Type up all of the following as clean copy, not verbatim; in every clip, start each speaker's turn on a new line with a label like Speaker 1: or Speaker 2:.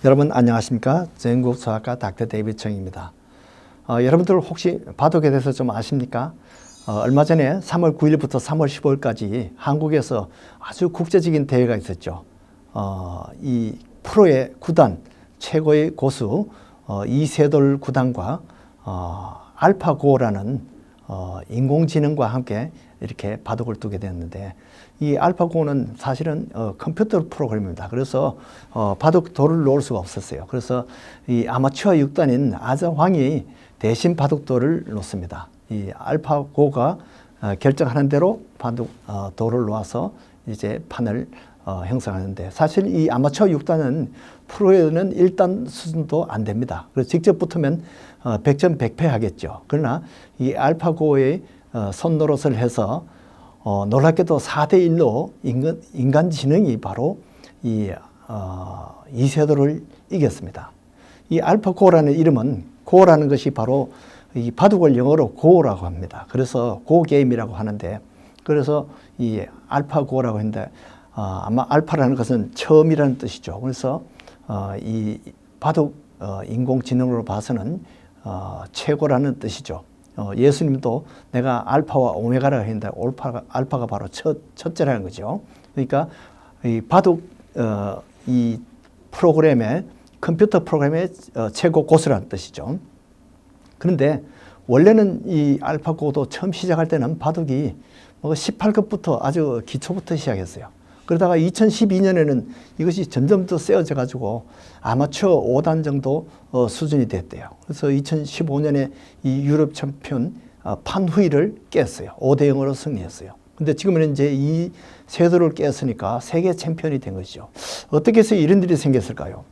Speaker 1: 여러분 안녕하십니까? 전국수학과 닥터 데이비드 청입니다. 여러분들 혹시 바둑에 대해서 좀 아십니까? 얼마 전에 3월 9일부터 3월 15일까지 한국에서 아주 국제적인 대회가 있었죠. 이 프로의 구단, 최고의 고수 이세돌 구단과 알파고라는 인공지능과 함께 이렇게 바둑을 두게 되었는데, 이 알파고는 사실은 컴퓨터 프로그램입니다. 그래서 바둑 돌을 놓을 수가 없었어요. 그래서 이 아마추어 6단인 아자황이 대신 바둑돌을 놓습니다. 이 알파고가 결정하는 대로 바둑 돌을 놓아서 이제 판을 형성하는데, 사실 이 아마추어 6단은 프로에는 1단 수준도 안 됩니다. 그래서 직접 붙으면 100점 100패 하겠죠. 그러나 이 알파고의 손노릇을 해서 놀랍게도 4대1로 인간 지능이 바로 이세돌을 이겼습니다. 이 알파고라는 이름은, 고라는 것이 바로 이 바둑을 영어로 고라고 합니다. 그래서 고 게임이라고 하는데, 그래서 이 알파고라고 했는데, 아마 알파라는 것은 처음이라는 뜻이죠. 그래서 이 바둑 인공지능으로 봐서는 최고라는 뜻이죠. 예수님도 내가 알파와 오메가라고 했는데, 알파가 바로 첫째라는 거죠. 그러니까 이 바둑 이 프로그램의, 컴퓨터 프로그램의 최고 고수라는 뜻이죠. 그런데 원래는 이 알파고도 처음 시작할 때는 바둑이 18급부터 아주 기초부터 시작했어요. 그러다가 2012년에는 이것이 점점 더 세워져 가지고 아마추어 5단 정도 수준이 됐대요. 그래서 2015년에 이 유럽 챔피언 판후이를 깼어요. 5대0으로 승리했어요. 근데 지금은 이제 이 세도를 깼으니까 세계 챔피언이 된 것이죠. 어떻게 해서 이런 일이 생겼을까요?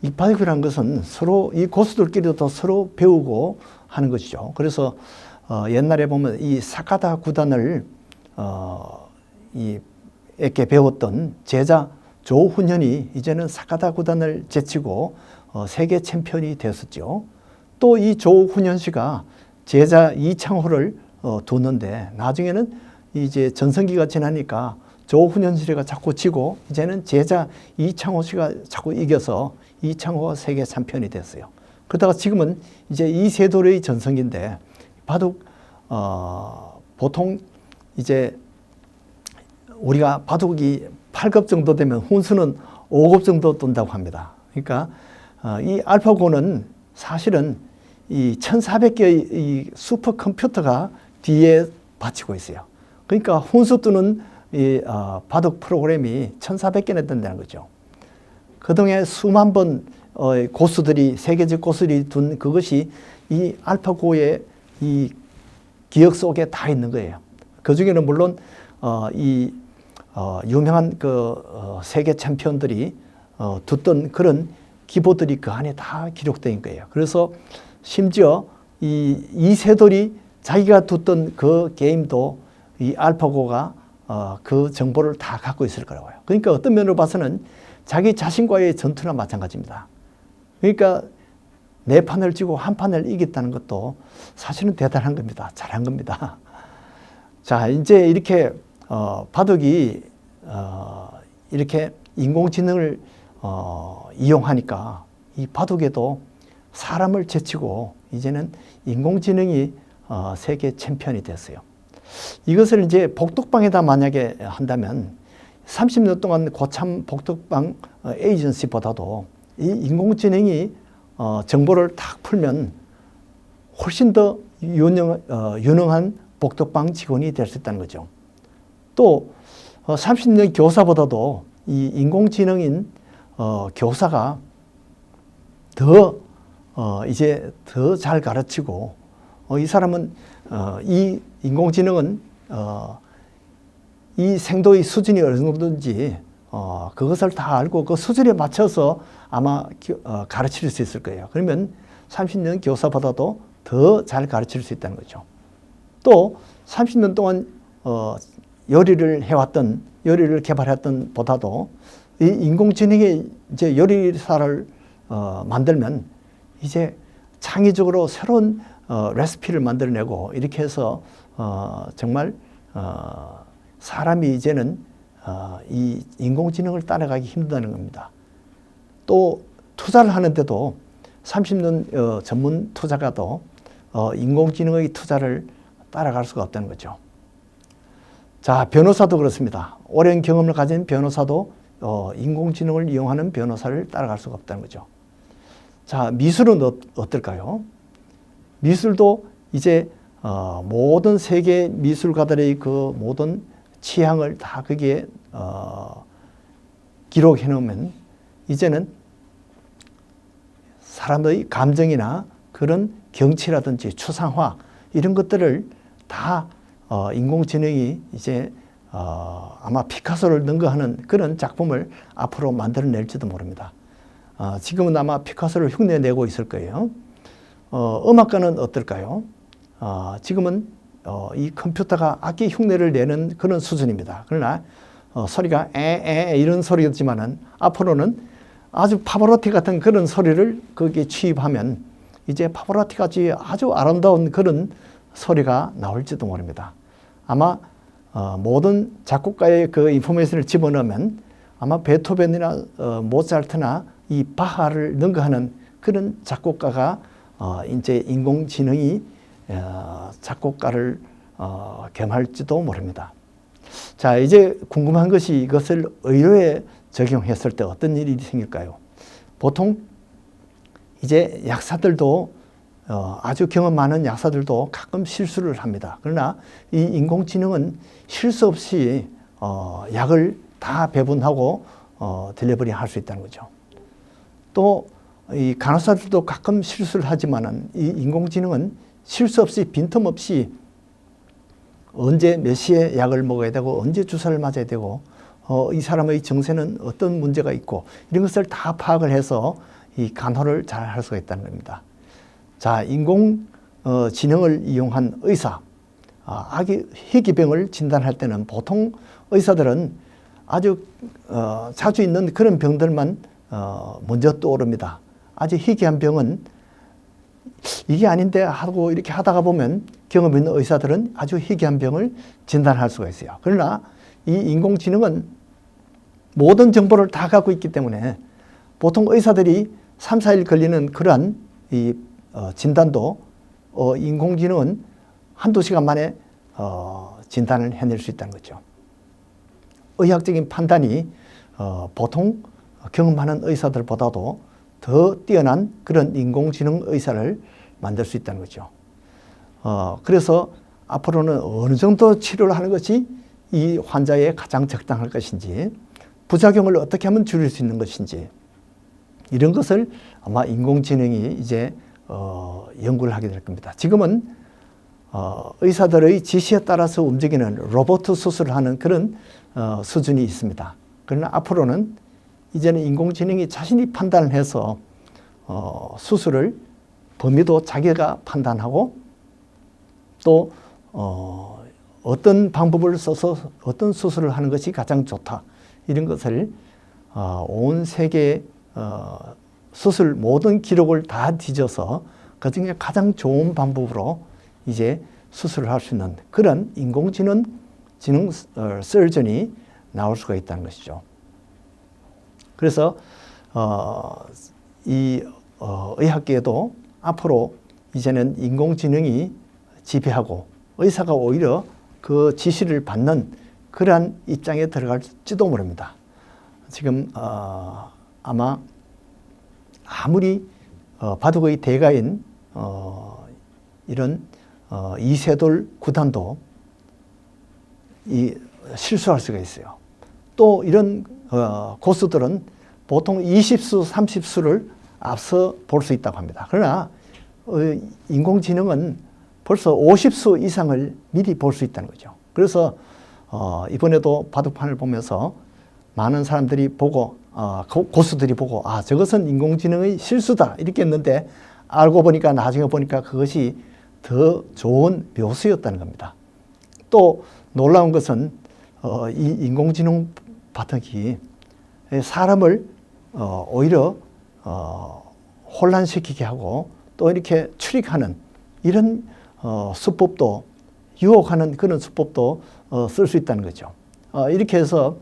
Speaker 1: 이 바둑이라는 것은 서로 이 고수들끼리도 더 서로 배우고 하는 것이죠. 그래서 옛날에 보면 이 사카다 구단을 이렇게 배웠던 제자 조훈현이 이제는 사카다 구단을 제치고 세계 챔피언이 되었었죠. 또 이 조훈현 씨가 제자 이창호를 두는데, 나중에는 이제 전성기가 지나니까 조훈현 씨가 자꾸 지고 이제는 제자 이창호 씨가 자꾸 이겨서 이창호가 세계 챔피언이 됐어요. 그러다가 지금은 이제 이세돌의 전성기인데, 바둑 보통 이제 우리가 바둑이 8급 정도 되면 훈수는 5급 정도 뜬다고 합니다. 그러니까 이 알파고는 사실은 이 1400개의 이 슈퍼컴퓨터가 뒤에 받치고 있어요. 그러니까 훈수 뜨는 이 바둑 프로그램이 1400개나 된다는 거죠. 그동안 수만 번 고수들이, 세계적 고수들이 둔 그것이 이 알파고의 이 기억 속에 다 있는 거예요. 그 중에는 물론 유명한 세계 챔피언들이 뒀던 그런 기보들이 그 안에 다 기록된 거예요. 그래서 심지어 이세돌이 자기가 뒀던 그 게임도 이 알파고가 그 정보를 다 갖고 있을 거라고요. 그러니까 어떤 면으로 봐서는 자기 자신과의 전투나 마찬가지입니다. 그러니까 네 판을 쥐고 한 판을 이겼다는 것도 사실은 대단한 겁니다. 잘한 겁니다. 자, 이제 이렇게 바둑이 이렇게 인공지능을 이용하니까 이 바둑에도 사람을 제치고 이제는 인공지능이 세계 챔피언이 됐어요. 이것을 이제 복덕방에다 만약에 한다면 30년 동안 고참 복덕방 에이전시보다도 이 인공지능이 정보를 딱 풀면 훨씬 더 유능한 복덕방 직원이 될 수 있다는 거죠. 또 30년 교사보다도 이 인공지능인 교사가 이제 더 잘 가르치고, 이 사람은 이 인공지능은 이 생도의 수준이 어느 정도인지 그것을 다 알고 그 수준에 맞춰서 아마 가르칠 수 있을 거예요. 그러면 30년 교사보다도 더 잘 가르칠 수 있다는 거죠. 또 30년 동안 요리를 개발했던 보다도 이 인공지능이 이제 요리사를 만들면 이제 창의적으로 새로운 레시피를 만들어내고, 이렇게 해서 정말 사람이 이제는 이 인공지능을 따라가기 힘들다는 겁니다. 또 투자를 하는데도 30년 전문 투자가도 인공지능의 투자를 따라갈 수가 없다는 거죠. 자, 변호사도 그렇습니다. 오랜 경험을 가진 변호사도 인공지능을 이용하는 변호사를 따라갈 수가 없다는 거죠. 자, 미술은 어떨까요? 미술도 이제 모든 세계 미술가들의 그 모든 취향을 다 거기에 기록해 놓으면 이제는 사람의 감정이나 그런 경치라든지 추상화 이런 것들을 다 인공지능이 이제 아마 피카소를 능가하는 그런 작품을 앞으로 만들어낼지도 모릅니다. 지금은 아마 피카소를 흉내내고 있을 거예요. 음악가는 어떨까요? 지금은 이 컴퓨터가 악기 흉내를 내는 그런 수준입니다. 그러나 소리가 에에 이런 소리였지만은 앞으로는 아주 파바로티 같은 그런 소리를 거기에 취입하면 이제 파바로티 같이 아주 아름다운 그런 소리가 나올지도 모릅니다. 아마 모든 작곡가의 그 인포메이션을 집어넣으면 아마 베토벤이나 모차르트나 이 바하를 능가하는 그런 작곡가가 이제 인공지능이 작곡가를 겸할지도 모릅니다. 자, 이제 궁금한 것이 이것을 의료에 적용했을 때 어떤 일이 생길까요? 보통 이제 약사들도 아주 경험 많은 약사들도 가끔 실수를 합니다. 그러나 이 인공지능은 실수 없이 약을 다 배분하고 딜리버리 할 수 있다는 거죠. 또 이 간호사들도 가끔 실수를 하지만은 이 인공지능은 실수 없이 빈틈없이 언제 몇 시에 약을 먹어야 되고 언제 주사를 맞아야 되고 이 사람의 정세는 어떤 문제가 있고 이런 것을 다 파악을 해서 이 간호를 잘 할 수가 있다는 겁니다. 자, 인공지능을 이용한 의사, 희귀병을 진단할 때는 보통 의사들은 아주 자주 있는 그런 병들만 먼저 떠오릅니다. 아주 희귀한 병은 이게 아닌데 하고 이렇게 하다가 보면 경험 있는 의사들은 아주 희귀한 병을 진단할 수가 있어요. 그러나 이 인공지능은 모든 정보를 다 갖고 있기 때문에 보통 의사들이 3, 4일 걸리는 그러한 이 진단도 인공지능은 한두 시간 만에 진단을 해낼 수 있다는 거죠. 의학적인 판단이 보통 경험 많은 의사들보다도 더 뛰어난 그런 인공지능 의사를 만들 수 있다는 거죠. 그래서 앞으로는 어느 정도 치료를 하는 것이 이 환자에 가장 적당할 것인지, 부작용을 어떻게 하면 줄일 수 있는 것인지, 이런 것을 아마 인공지능이 이제 연구를 하게 될 겁니다. 지금은 의사들의 지시에 따라서 움직이는 로봇 수술을 하는 그런 수준이 있습니다. 그러나 앞으로는 이제는 인공지능이 자신이 판단을 해서 수술을 범위도 자기가 판단하고 또 어떤 방법을 써서 어떤 수술을 하는 것이 가장 좋다. 이런 것을 온 세계 수술 모든 기록을 다 뒤져서 그중에 가장 좋은 방법으로 이제 수술을 할 수 있는 그런 인공지능 서전이 나올 수가 있다는 것이죠. 그래서 이 의학계에도 앞으로 이제는 인공지능이 지배하고 의사가 오히려 그 지시를 받는 그러한 입장에 들어갈지도 모릅니다. 지금 아마 아무리 바둑의 대가인 이런 이세돌 구단도 실수할 수가 있어요. 또 이런 고수들은 보통 20수, 30수를 앞서 볼 수 있다고 합니다. 그러나 인공지능은 벌써 50수 이상을 미리 볼 수 있다는 거죠. 그래서 이번에도 바둑판을 보면서 많은 사람들이 보고 고수들이 보고 저것은 인공지능의 실수다 이렇게 했는데 알고 보니까 나중에 보니까 그것이 더 좋은 묘수였다는 겁니다. 또 놀라운 것은 이 인공지능 바탕이 사람을 오히려 혼란시키게 하고 또 이렇게 추릭하는 이런 수법도 유혹하는 그런 수법도 쓸 수 있다는 거죠. 이렇게 해서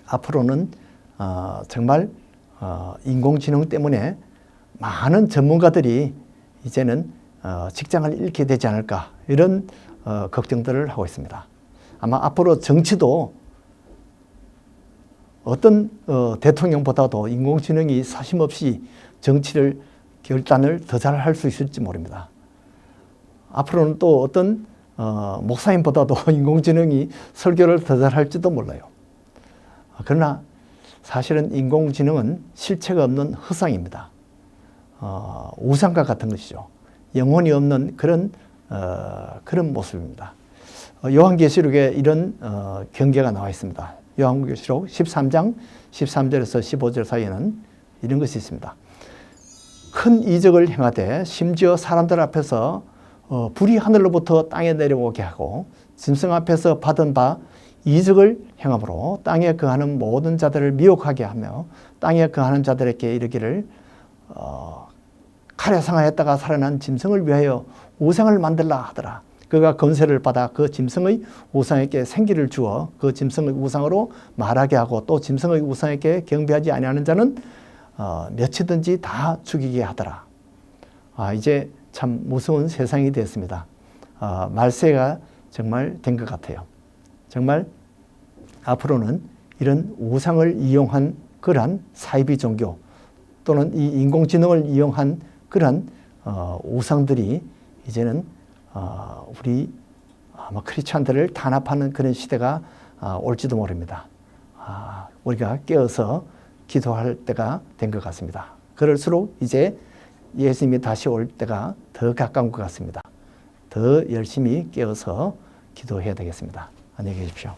Speaker 1: 앞으로는 정말 인공지능 때문에 많은 전문가들이 이제는 직장을 잃게 되지 않을까 이런 걱정들을 하고 있습니다. 아마 앞으로 정치도 어떤 대통령보다도 인공지능이 사심없이 정치를 결단을 더 잘 할 수 있을지 모릅니다. 앞으로는 또 어떤 목사님보다도 인공지능이 설교를 더 잘 할지도 몰라요. 그러나 사실은 인공지능은 실체가 없는 허상입니다. 우상과 같은 것이죠. 영혼이 없는 그런 모습입니다. 요한계시록에 이런 경계가 나와 있습니다. 요한계시록 13장 13절에서 15절 사이에는 이런 것이 있습니다. 큰 이적을 행하되 심지어 사람들 앞에서 불이 하늘로부터 땅에 내려오게 하고 짐승 앞에서 받은 바 이적을 행함으로 땅에 거하는 모든 자들을 미혹하게 하며 땅에 거하는 자들에게 이르기를 칼에 상하였다가 살아난 짐승을 위하여 우상을 만들라 하더라. 그가 권세를 받아 그 짐승의 우상에게 생기를 주어 그 짐승의 우상으로 말하게 하고 또 짐승의 우상에게 경배하지 아니하는 자는 몇이든지 다 죽이게 하더라. 이제 참 무서운 세상이 됐습니다. 말세가 정말 된 것 같아요. 정말 앞으로는 이런 우상을 이용한 그러한 사이비 종교 또는 이 인공지능을 이용한 그러한 우상들이 이제는 우리 아마 크리스찬들을 탄압하는 그런 시대가 올지도 모릅니다. 우리가 깨어서 기도할 때가 된 것 같습니다. 그럴수록 이제 예수님이 다시 올 때가 더 가까운 것 같습니다. 더 열심히 깨어서 기도해야 되겠습니다. 안녕히 계십시오.